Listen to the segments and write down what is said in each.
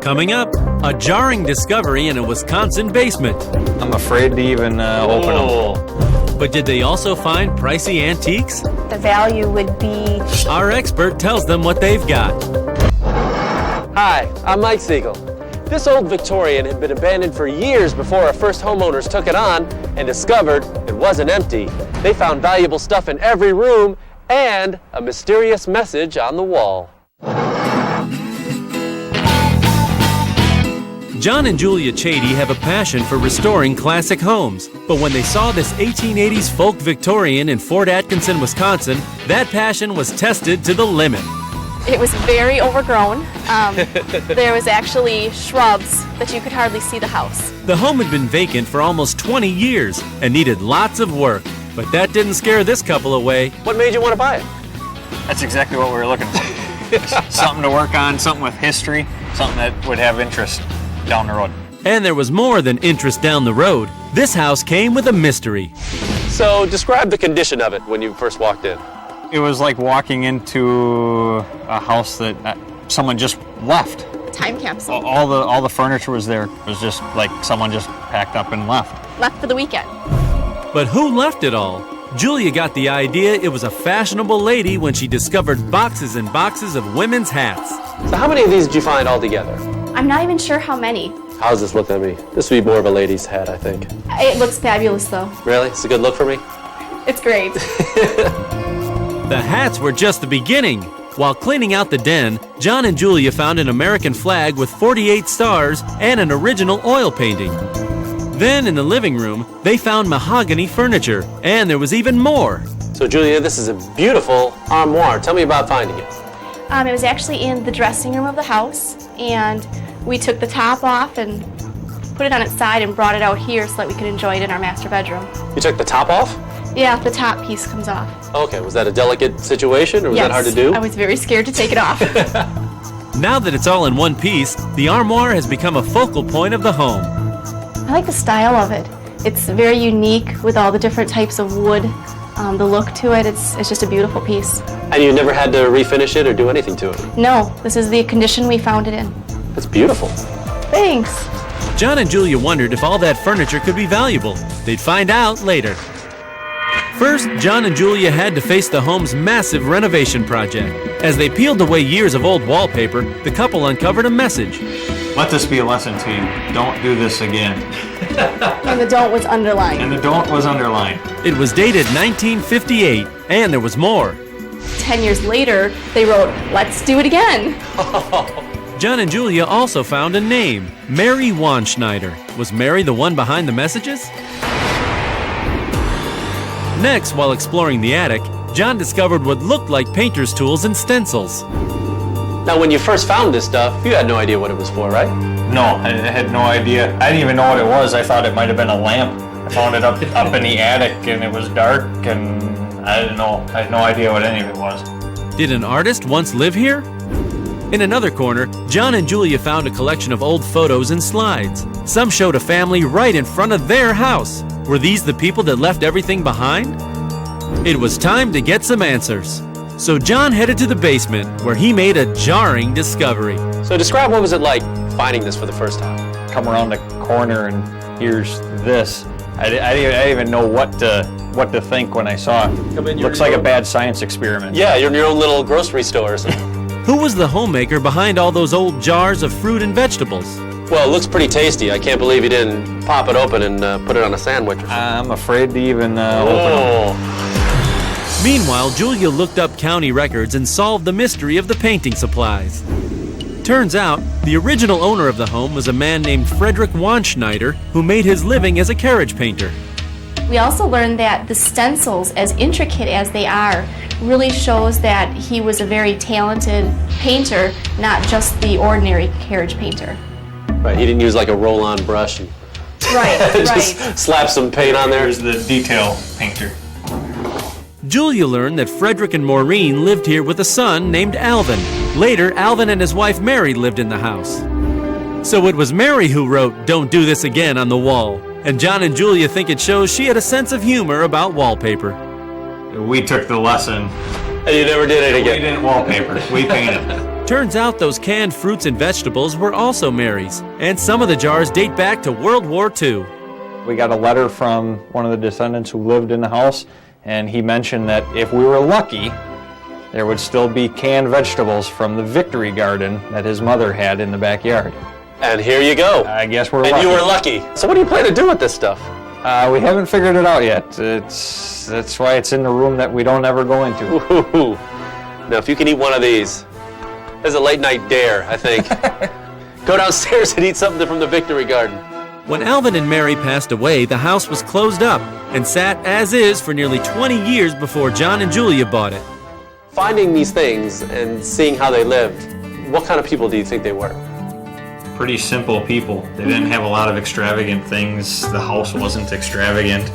Coming up, a jarring discovery in a Wisconsin basement. I'm afraid to even open them. But did they also find pricey antiques? The value would be... Our expert tells them what they've got. Hi, I'm Mike Siegel. This old Victorian had been abandoned for years before our first homeowners took it on and discovered it wasn't empty. They found valuable stuff in every room and a mysterious message on the wall. John and Julia Chady have a passion for restoring classic homes. But when they saw this 1880s folk Victorian in Fort Atkinson, Wisconsin, that passion was tested to the limit. It was very overgrown. There was actually shrubs that you could hardly see the house. The home had been vacant for almost 20 years and needed lots of work. But that didn't scare this couple away. What made you want to buy it? That's exactly what we were looking for. Something to work on, something with history, something that would have interest down the road. And there was more than interest down the road. This house came with a mystery. So describe the condition of it when you first walked in. It was like walking into a house that someone just left. Time capsule. All the furniture was there. It was just like someone just packed up and left. Left for the weekend. But who left it all? Julia got the idea it was a fashionable lady when she discovered boxes and boxes of women's hats. So how many of these did you find altogether? I'm not even sure how many. How's this look at me? This would be more of a lady's hat, I think. It looks fabulous, though. Really? It's a good look for me? It's great. The hats were just the beginning. While cleaning out the den, John and Julia found an American flag with 48 stars and an original oil painting. Then in the living room, they found mahogany furniture, and there was even more. So Julia, this is a beautiful armoire. Tell me about finding it. It was actually in the dressing room of the house, and we took the top off and put it on its side and brought it out here so that we could enjoy it in our master bedroom. You took the top off? Yeah, the top piece comes off. Okay, was that a delicate situation, or was that hard to do? I was very scared to take it off. Now that it's all in one piece, the armoire has become a focal point of the home. I like the style of it. It's very unique with all the different types of wood. The look to it, it's just a beautiful piece. And you never had to refinish it or do anything to it? No, this is the condition we found it in. That's beautiful. Thanks. John and Julia wondered if all that furniture could be valuable. They'd find out later. First, John and Julia had to face the home's massive renovation project. As they peeled away years of old wallpaper, the couple uncovered a message. Let this be a lesson to you. Don't do this again. And the don't was underlined. And the don't was underlined. It was dated 1958, and there was more. 10 years later, they wrote, "Let's do it again." John and Julia also found a name, Mary Wanschneider. Was Mary the one behind the messages? Next, while exploring the attic, John discovered what looked like painter's tools and stencils. Now, when you first found this stuff, you had no idea what it was for, right? No, I had no idea. I didn't even know what it was. I thought it might have been a lamp. I found it up in the attic, and it was dark, and I didn't know. I had no idea what any of it was. Did an artist once live here? In another corner, John and Julia found a collection of old photos and slides. Some showed a family right in front of their house. Were these the people that left everything behind? It was time to get some answers. So John headed to the basement, where he made a jarring discovery. So describe what was it like finding this for the first time? Come around the corner, and here's this. I didn't even know what to think when I saw it. Looks like a bad science experiment. Yeah, you're in your own little grocery store or something. Who was the homemaker behind all those old jars of fruit and vegetables? Well, it looks pretty tasty. I can't believe you didn't pop it open and put it on a sandwich or something. I'm afraid to even open them. Meanwhile, Julia looked up county records and solved the mystery of the painting supplies. Turns out, the original owner of the home was a man named Frederick Wanschneider, who made his living as a carriage painter. We also learned that the stencils, as intricate as they are, really shows that he was a very talented painter, not just the ordinary carriage painter. Right, he didn't use like a roll-on brush and just slap some paint on there. Here's the detail painter. Julia learned that Frederick and Maureen lived here with a son named Alvin. Later, Alvin and his wife Mary lived in the house. So it was Mary who wrote, "Don't do this again" on the wall. And John and Julia think it shows she had a sense of humor about wallpaper. We took the lesson. And you never did it again? We didn't wallpaper. We painted. Turns out those canned fruits and vegetables were also Mary's, and some of the jars date back to World War II. We got a letter from one of the descendants who lived in the house, and he mentioned that if we were lucky, there would still be canned vegetables from the Victory Garden that his mother had in the backyard. And here you go. I guess we're and lucky. you were lucky. So what do you plan to do with this stuff? We haven't figured it out yet. That's why it's in the room that we don't ever go into. Ooh. Now, if you can eat one of these, this is a late night dare, I think. Go downstairs and eat something from the Victory Garden. When Alvin and Mary passed away, the house was closed up and sat as is for nearly 20 years before John and Julia bought it. Finding these things and seeing how they lived, what kind of people do you think they were? Pretty simple people. They didn't have a lot of extravagant things. The house wasn't extravagant.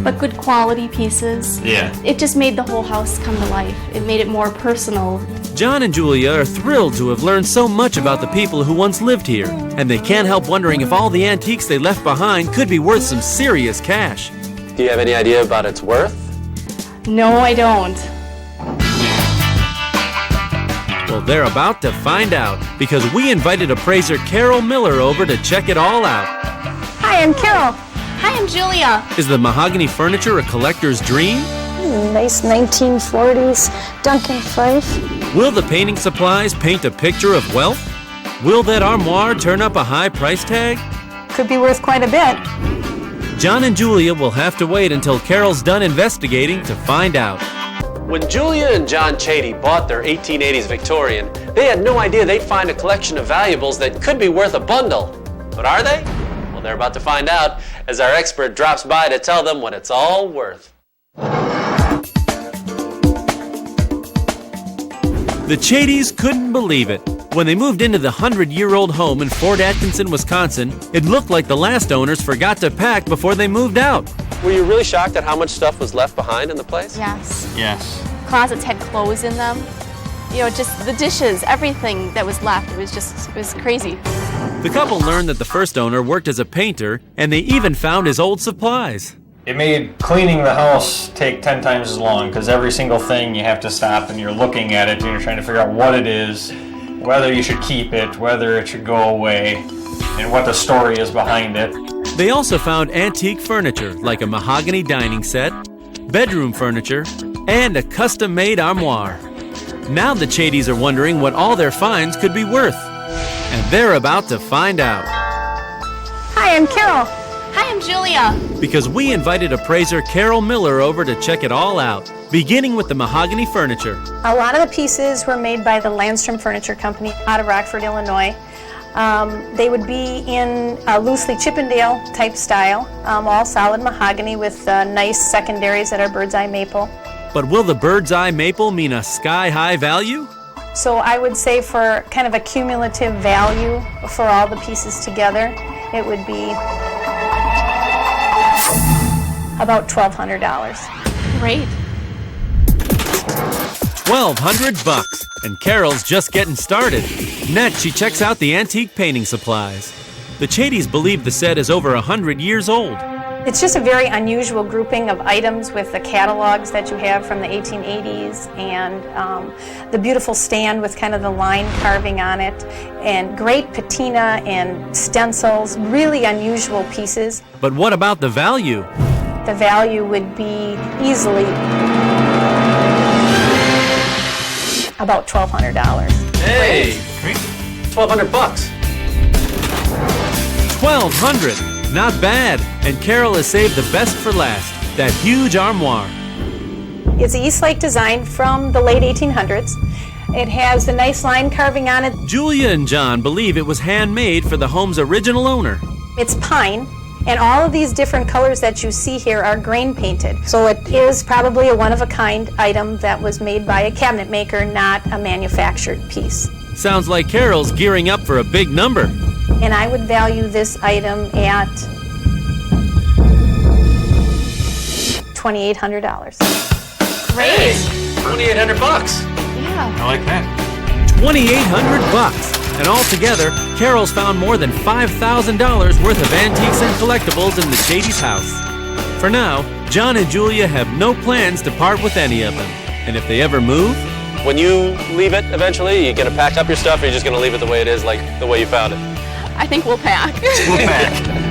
But good quality pieces. Yeah. It just made the whole house come to life. It made it more personal. John and Julia are thrilled to have learned so much about the people who once lived here, and they can't help wondering if all the antiques they left behind could be worth some serious cash. Do you have any idea about its worth? No, I don't. Well, they're about to find out, because we invited appraiser Carol Miller over to check it all out. Hi, I'm Carol. Hi, I'm Julia. Is the mahogany furniture a collector's dream? Nice 1940s Duncan Fife. Will the painting supplies paint a picture of wealth? Will that armoire turn up a high price tag? Could be worth quite a bit. John and Julia will have to wait until Carol's done investigating to find out. When Julia and John Chady bought their 1880s Victorian, they had no idea they'd find a collection of valuables that could be worth a bundle. But are they? Well, they're about to find out as our expert drops by to tell them what it's all worth. The Chadys couldn't believe it. When they moved into the 100-year-old home in Fort Atkinson, Wisconsin, it looked like the last owners forgot to pack before they moved out. Were you really shocked at how much stuff was left behind in the place? Yes. Yes. Closets had clothes in them. You know, just the dishes, everything that was left. It was crazy. The couple learned that the first owner worked as a painter, and they even found his old supplies. It made cleaning the house take 10 times as long, because every single thing you have to stop and you're looking at it and you're trying to figure out what it is, whether you should keep it, whether it should go away, and what the story is behind it. They also found antique furniture like a mahogany dining set, bedroom furniture, and a custom-made armoire. Now the Chadys are wondering what all their finds could be worth. And they're about to find out. Hi, I'm Carol. Hi, I'm Julia. Because we invited appraiser Carol Miller over to check it all out, beginning with the mahogany furniture. A lot of the pieces were made by the Landstrom Furniture Company out of Rockford, Illinois. They would be in a loosely Chippendale type style, all solid mahogany with nice secondaries that are bird's eye maple. But will the bird's eye maple mean a sky-high value? So I would say for kind of a cumulative value for all the pieces together, it would be about $1,200. Great. $1,200, and Carol's just getting started. Next, she checks out the antique painting supplies. The Chadys believe the set is over 100 years old. It's just a very unusual grouping of items with the catalogs that you have from the 1880s and the beautiful stand with kind of the line carving on it, and great patina and stencils, really unusual pieces. But what about the value? The value would be easily about $1,200. Hey! $1,200. $1,200. Not bad. And Carol has saved the best for last, that huge armoire. It's an Eastlake design from the late 1800s. It has the nice line carving on it. Julia and John believe it was handmade for the home's original owner. It's pine, and all of these different colors that you see here are grain painted. So it is probably a one-of-a-kind item that was made by a cabinet maker, not a manufactured piece. Sounds like Carol's gearing up for a big number. And I would value this item at $2,800. Great. $2,800. Yeah. I like that. $2,800. And altogether, Carol's found more than $5,000 worth of antiques and collectibles in the Chadys' house. For now, John and Julia have no plans to part with any of them. And if they ever move, When you leave it eventually, you gonna pack up your stuff, or you're just gonna leave it the way it is, like the way you found it? I think we'll pack. We'll pack.